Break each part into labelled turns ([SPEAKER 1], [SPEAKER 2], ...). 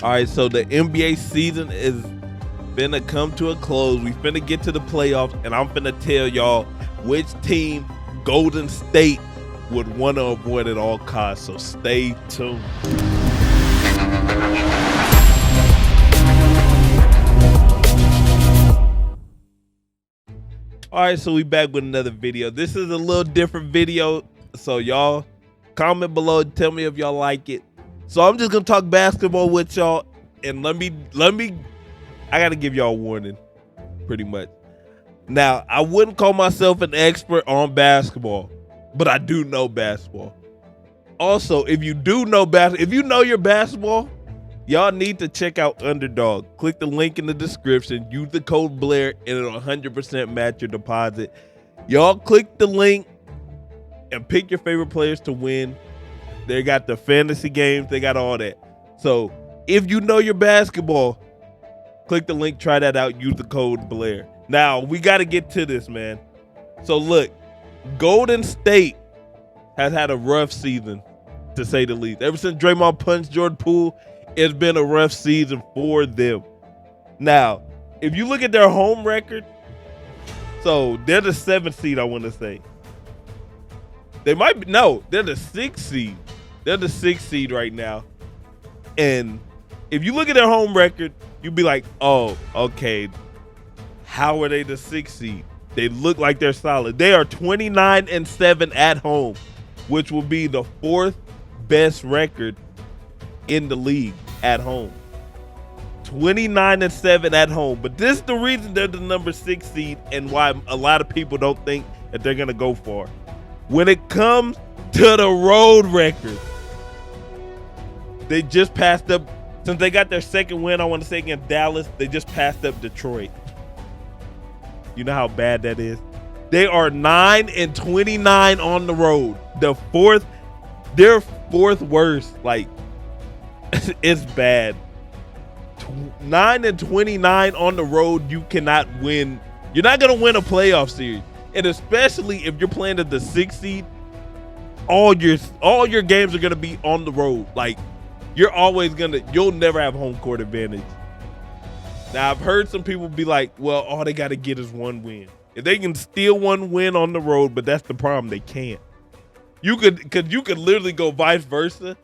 [SPEAKER 1] All right, so the NBA season is finna come to a close. We finna get to the playoffs, and I'm finna tell y'all which team Golden State would want to avoid at all costs. So stay tuned. All right, so we back with another video. This is a little different video, so y'all comment below and tell me if y'all like it. So I'm just gonna talk basketball with y'all, and let me I gotta give y'all a warning, pretty much. Now, I wouldn't call myself an expert on basketball, but I do know basketball. Also, if you do know basketball, if you know your basketball, y'all need to check out Underdog. Click the link in the description, use the code Blair, and it'll 100% match your deposit. Y'all click the link and pick your favorite players to win. They got the fantasy games, they got all that. So if you know your basketball, click the link, try that out, use the code Blair. Now, we got to get to this, man. So look, Golden State has had a rough season, to say the least. Ever since Draymond punched Jordan Poole, it's been a rough season for them. Now, if you look at their home record, so they're the 7th seed, I want to say. They might be, no, they're the 6th seed. They're the 6th seed right now. And if you look at their home record, you'd be like, oh, okay, how are they the 6th seed? They look like they're solid. They are 29-7 at home, which will be the 4th best record in the league at home. 29-7 at home. But this is the reason they're the number 6 seed and why a lot of people don't think that they're going to go far. When it comes to the road record, they just passed up, since they got their second win, I want to say against Dallas, they just passed up Detroit. You know how bad that is? They are 9-29 on the road. Their fourth worst. Like, it's bad. 9-29 on the road, you cannot win. You're not going to win a playoff series. And especially if you're playing at the 6th seed, all your games are going to be on the road. Like, you'll never have home court advantage. Now, I've heard some people be like, well, all they got to get is one win. If they can steal one win on the road, but that's the problem, they can't. You could literally go vice versa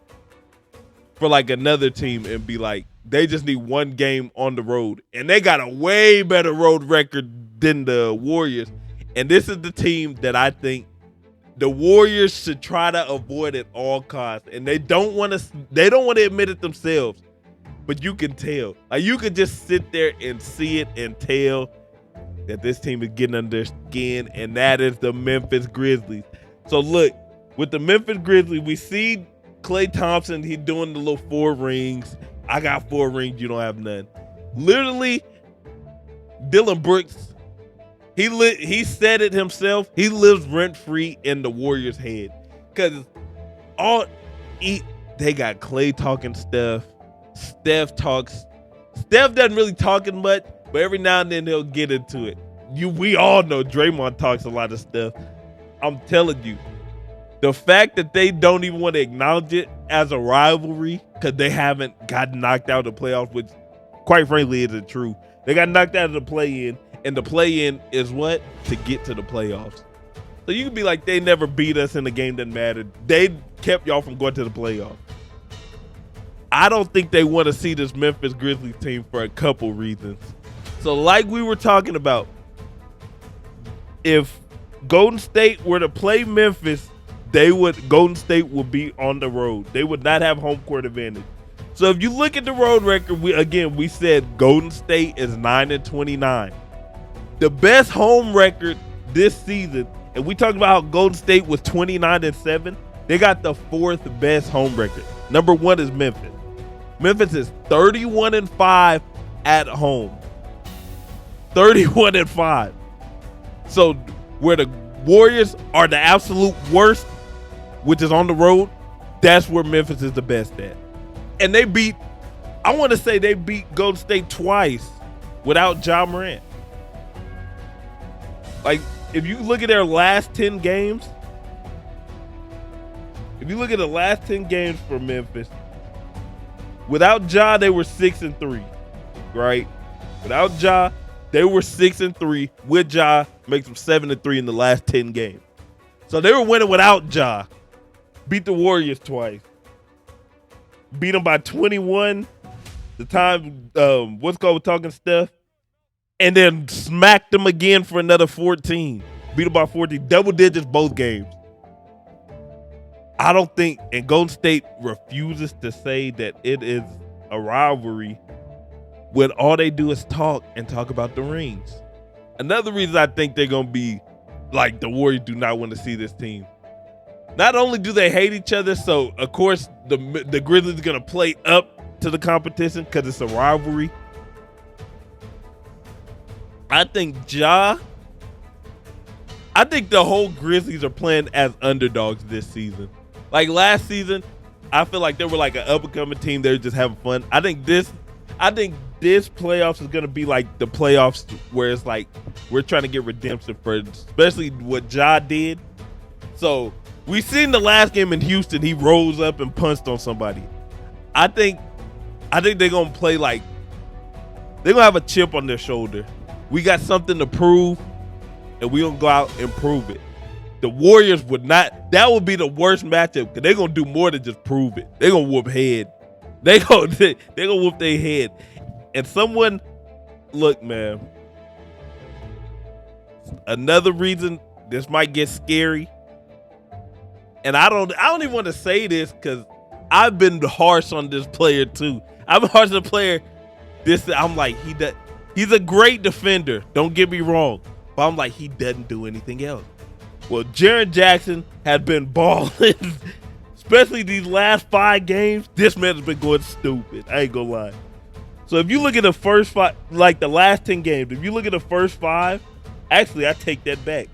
[SPEAKER 1] for like another team and be like, they just need one game on the road. And they got a way better road record than the Warriors. And this is the team that I think the Warriors should try to avoid at all costs. And they don't want to admit it themselves. But you can tell. Like, you could just sit there and see it and tell that this team is getting under their skin, and that is the Memphis Grizzlies. So look, with the Memphis Grizzlies, we see Klay Thompson, he's doing the little 4 rings. I got 4 rings, you don't have none. Literally, Dylan Brooks, he said it himself. He lives rent-free in the Warriors' head. Because they got Klay talking stuff. Steph doesn't really talking much, but every now and then he'll get into it. We all know Draymond talks a lot of stuff. I'm telling you, the fact that they don't even want to acknowledge it as a rivalry because they haven't gotten knocked out of the playoffs, which quite frankly isn't true. They got knocked out of the play-in, and the play-in is what? To get to the playoffs. So you can be like, they never beat us in the game that mattered. They kept y'all from going to the playoffs. I don't think they want to see this Memphis Grizzlies team for a couple reasons. So like we were talking about, if Golden State were to play Memphis, Golden State would be on the road. They would not have home court advantage. So if you look at the road record, we said Golden State is 9-29. The best home record this season, and we talked about how Golden State was 29-7. They got the 4th best home record. Number 1 is Memphis. Memphis is 31-5 at home. 31-5. So where the Warriors are the absolute worst, which is on the road, that's where Memphis is the best at. And they beat Golden State twice without Ja Morant. Like, if you look at their last 10 games, if you look at the last 10 games for Memphis, Without Ja, they were 6-3, right? Without Ja, they were 6-3. With Ja, makes them 7-3 in the last 10 games. So they were winning without Ja. Beat the Warriors twice. Beat them by 21. The time what's called talking Steph, and then smacked them again for another 14. Beat them by 14, double digits both games. I don't think, and Golden State refuses to say that it is a rivalry when all they do is talk about the rings. Another reason I think they're gonna be like, the Warriors do not want to see this team. Not only do they hate each other, so of course the Grizzlies are gonna play up to the competition because it's a rivalry. I think the whole Grizzlies are playing as underdogs this season. Like last season, I feel like they were like an up-and-coming team. They were just having fun. I think this playoffs is gonna be like the playoffs where it's like we're trying to get redemption for especially what Ja did. So we seen the last game in Houston, he rose up and punched on somebody. I think they're gonna play like they're gonna have a chip on their shoulder. We got something to prove, and we gonna go out and prove it. The Warriors would not. That would be the worst matchup because they're gonna do more than just prove it. They're gonna whoop head. They gonna whoop their head. And someone, look, man. Another reason this might get scary, and I don't even want to say this because I've been harsh on this player too. I've been harsh on the player. I'm like he's a great defender. Don't get me wrong, but I'm like he doesn't do anything else. Well, Jaren Jackson has been balling, especially these last 5 games. This man has been going stupid. I ain't gonna lie. So if you look at the first 5, like the last 10 games, if you look at the first 5, actually I take that back.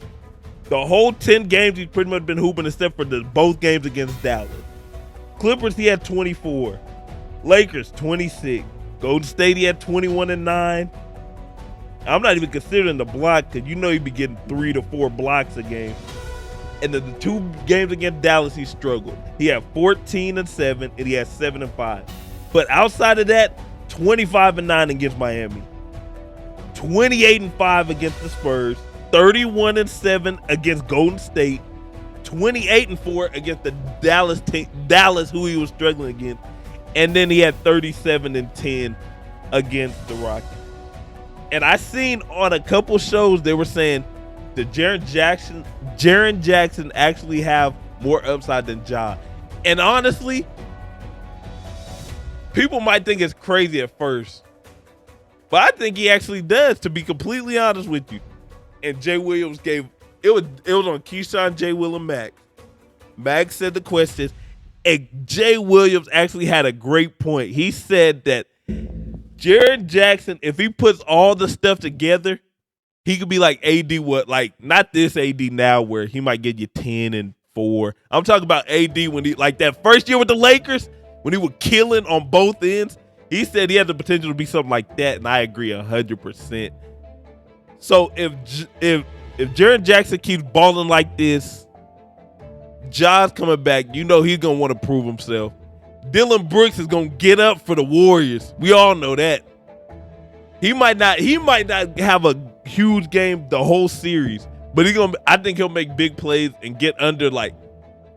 [SPEAKER 1] The whole 10 games he's pretty much been hooping except for both games against Dallas. Clippers, he had 24. Lakers, 26. Golden State, he had 21 and 9. I'm not even considering the block because you know he'd be getting 3 to 4 blocks a game. And the 2 games against Dallas, he struggled. He had 14 and 7, and he had 7 and 5. But outside of that, 25 and 9 against Miami, 28 and 5 against the Spurs, 31 and 7 against Golden State, 28 and 4 against the Dallas team, who he was struggling against, and then he had 37 and 10 against the Rockets. And I seen on a couple shows they were saying that Jaren Jackson actually have more upside than Ja. And honestly, people might think it's crazy at first, but I think he actually does, to be completely honest with you. And Jay Williams gave it was on Keyshawn, J. Will, and Max. Max said the questions, and Jay Williams actually had a great point. He said that Jaren Jackson, if he puts all the stuff together, he could be like AD. What, like not this AD now where he might get you 10 and 4. I'm talking about AD when he like that first year with the Lakers when he was killing on both ends. He said he had the potential to be something like that, and I agree 100%. So if Jaren Jackson keeps balling like this, Ja's coming back. You know he's gonna want to prove himself. Dylan Brooks is gonna get up for the Warriors. We all know that. He might not have a huge game the whole series, but I think he'll make big plays and get under like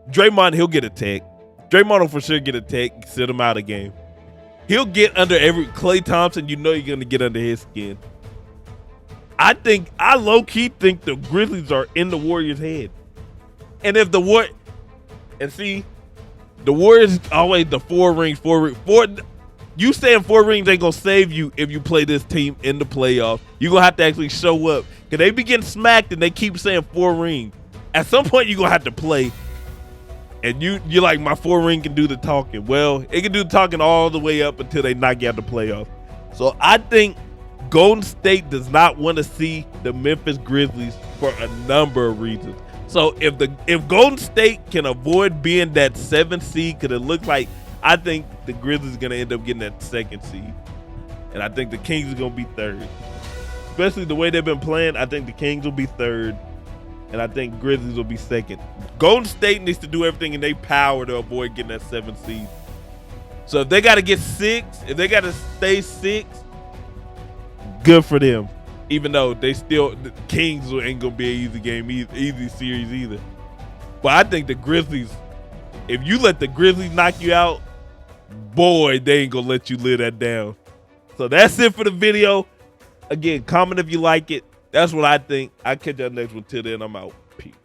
[SPEAKER 1] Draymond. He'll get a tech. Draymond will for sure get a tech, sit him out of game. He'll get under Klay Thompson. You know you're gonna get under his skin. I low-key think the Grizzlies are in the Warriors' head. And if the Warriors always the 4 rings. You saying 4 rings ain't gonna save you if you play this team in the playoffs. You're gonna have to actually show up. Cause they be getting smacked and they keep saying 4 rings. At some point you're gonna have to play. And you're like, my 4 ring can do the talking. Well, it can do the talking all the way up until they knock you out the playoffs. So I think Golden State does not want to see the Memphis Grizzlies for a number of reasons. So if Golden State can avoid being that 7th seed, because it looks like I think the Grizzlies are going to end up getting that 2nd seed. And I think the Kings are going to be 3rd. Especially the way they've been playing, I think the Kings will be 3rd. And I think Grizzlies will be 2nd. Golden State needs to do everything in their power to avoid getting that 7th seed. So if they got to get 6, if they got to stay 6, good for them. Even though the Kings ain't gonna be an easy game, easy series either. But I think the Grizzlies, if you let the Grizzlies knock you out, boy, they ain't gonna let you live that down. So that's it for the video. Again, comment if you like it. That's what I think. I'll catch y'all next one. Till then, I'm out. Peace.